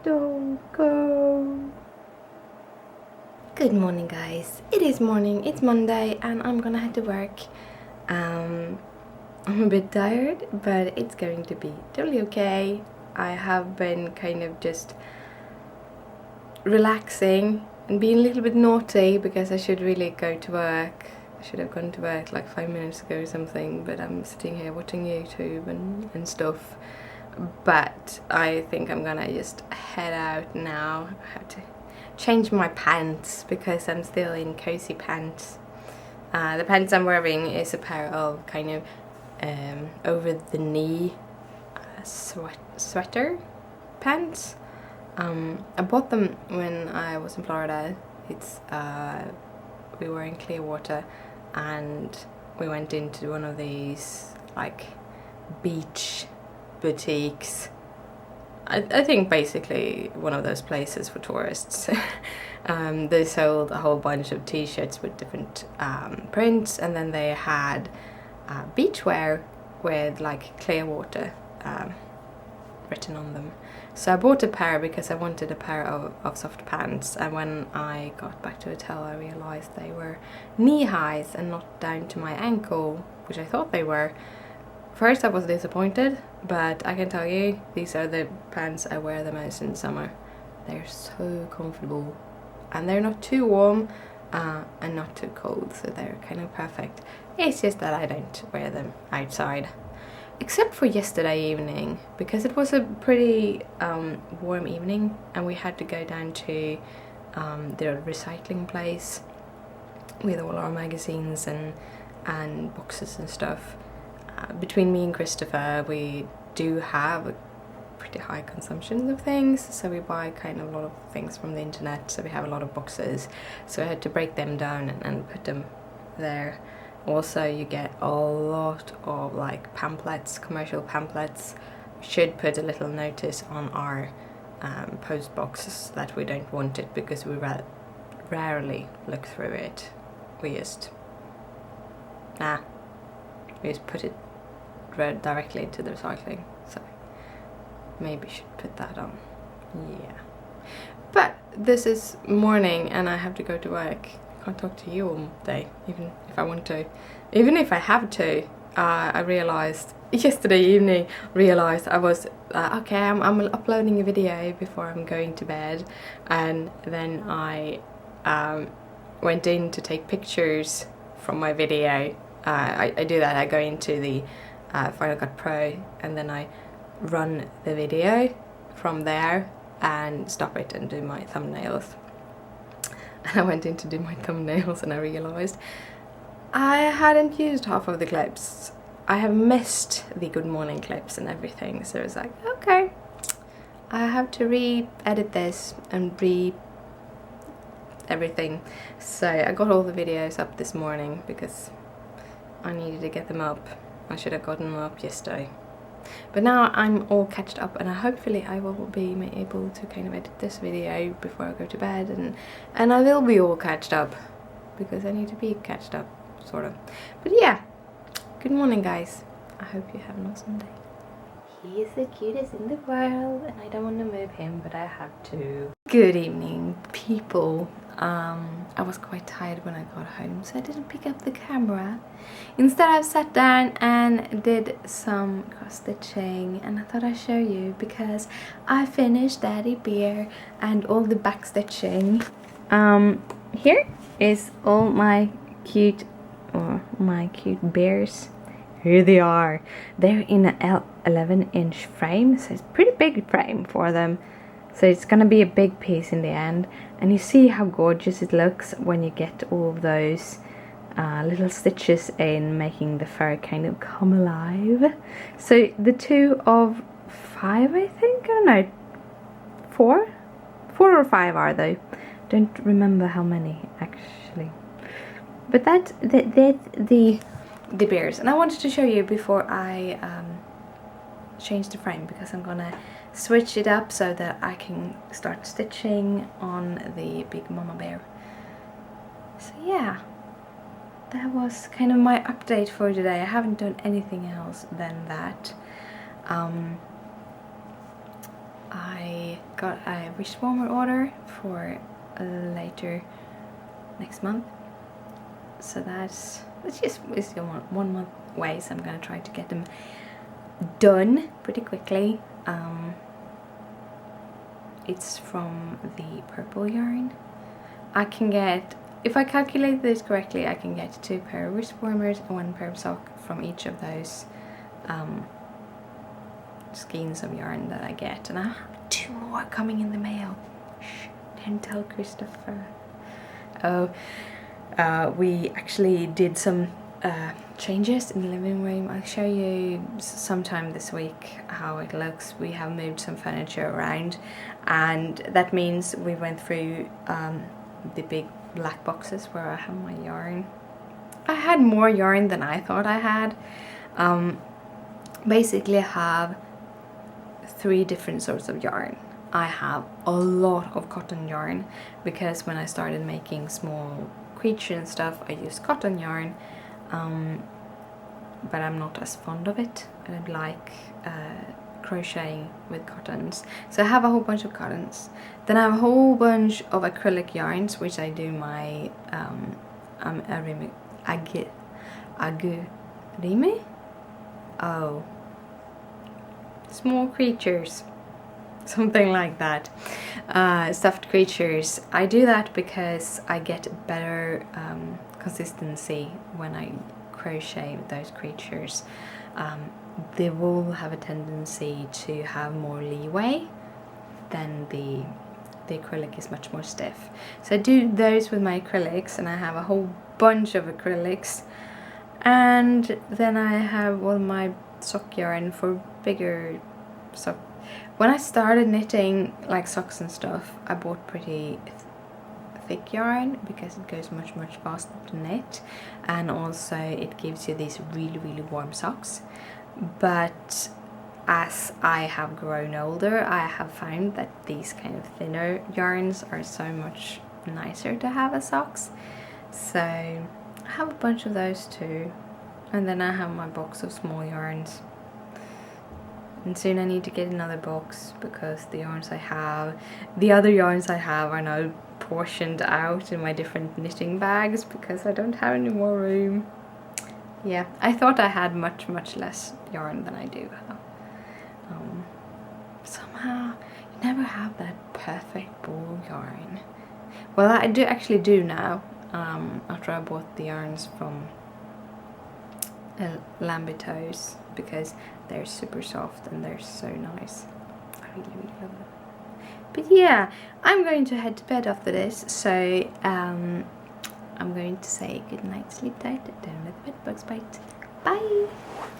Don't go. Good morning, guys. It is morning, it's Monday, and I'm gonna head to work. I'm a bit tired, but it's going to be totally okay. I have been kind of just relaxing and being a little bit naughty because I should really go to work. I should have gone to work like 5 minutes ago or something, but I'm sitting here watching YouTube and stuff. But I think I'm gonna just head out now. I have to change my pants because I'm still in cozy pants. The pants I'm wearing is a pair of kind of over the knee sweater pants. I bought them when I was in Florida. We were in Clearwater and we went into one of these like beach boutiques. I think basically one of those places for tourists. They sold a whole bunch of t-shirts with different prints, and then they had beachwear with like Clearwater written on them. So I bought a pair because I wanted a pair of soft pants, and when I got back to the hotel I realized they were knee highs and not down to my ankle, which I thought they were. First I was disappointed, but I can tell you these are the pants I wear the most in summer. They're so comfortable and they're not too warm and not too cold, so they're kind of perfect. It's just that I don't wear them outside, except for yesterday evening, because it was a pretty warm evening and we had to go down to the recycling place with all our magazines and boxes and stuff. Between me and Christopher, we do have a pretty high consumption of things, so we buy kind of a lot of things from the internet, so we have a lot of boxes, so I had to break them down and put them there. Also, you get a lot of like pamphlets, commercial pamphlets. We should put a little notice on our post boxes that we don't want it, because we rarely look through it. We just put it directly into the recycling, so maybe should put that on. Yeah, but this is morning and I have to go to work. I can't talk to you all day, even if I want to, even if I have to. I realized yesterday evening, I was okay, I'm uploading a video before I'm going to bed, and then I went in to take pictures from my video. I do that. I go into the Final Cut Pro and then I run the video from there and stop it and do my thumbnails. And I went in to do my thumbnails and I realized I hadn't used half of the clips. I have missed the good morning clips and everything, so it's like, okay, I have to re-edit this and everything. So I got all the videos up this morning because I needed to get them up. I should have gotten them up yesterday. But now I'm all catched up, and hopefully I will be able to kind of edit this video before I go to bed, and I will be all catched up because I need to be catched up, sort of. But yeah, good morning, guys. I hope you have an awesome day. He is the cutest in the world and I don't want to move him, but I have to. Good evening, people. I was quite tired when I got home, so I didn't pick up the camera. Instead I sat down and did some cross stitching, and I thought I'd show you because I finished Daddy Bear and all the back stitching. Here is all my cute bears. Here they are. They're in an 11-inch frame, so it's a pretty big frame for them. So it's gonna be a big piece in the end, and you see how gorgeous it looks when you get all of those little stitches in, making the fur kind of come alive. So the 2 of 5, I think, I don't know, 4 or 5 are they? Don't remember how many actually. But that's the bears, and I wanted to show you before I change the frame, because I'm gonna switch it up so that I can start stitching on the big mama bear. So yeah, that was kind of my update for today. I haven't done anything else than that. I got a wrist warmer order for later next month, so that's just is 1 month away, so I'm gonna try to get them done pretty quickly. It's from the purple yarn. I can get, if I calculate this correctly, I can get 2 pair of wrist warmers and 1 pair of sock from each of those skeins of yarn that I get, and I have 2 more coming in the mail. Shh, don't tell Christopher. Oh, we actually did some changes in the living room. I'll show you sometime this week how it looks. We have moved some furniture around, and that means we went through the big black boxes where I have my yarn. I had more yarn than I thought I had. Basically I have 3 different sorts of yarn. I have a lot of cotton yarn because when I started making small creatures and stuff, I used cotton yarn, but I'm not as fond of it. I don't like crocheting with cottons, so I have a whole bunch of cottons. Then I have a whole bunch of acrylic yarns, which I do my agurimi? Oh, small creatures, something like that. Stuffed creatures. I do that because I get better consistency when I crochet those creatures. The wool have a tendency to have more leeway than the acrylic is much more stiff. So I do those with my acrylics, and I have a whole bunch of acrylics. And then I have all my sock yarn for bigger sock. When I started knitting like socks and stuff, I bought pretty thick yarn because it goes much faster to knit, and also it gives you these really warm socks. But as I have grown older, I have found that these kind of thinner yarns are so much nicer to have as socks. So I have a bunch of those too, and then I have my box of small yarns. And soon I need to get another box because the other yarns I have are now portioned out in my different knitting bags because I don't have any more room. Yeah, I thought I had much less yarn than I do have. Somehow you never have that perfect ball yarn. Well, I actually do now, after I bought the yarns from Lambito's, because they're super soft and they're so nice. I really love them. But yeah, I'm going to head to bed after this, so I'm going to say good night, sleep tight, don't let the bed bugs bite. Bye!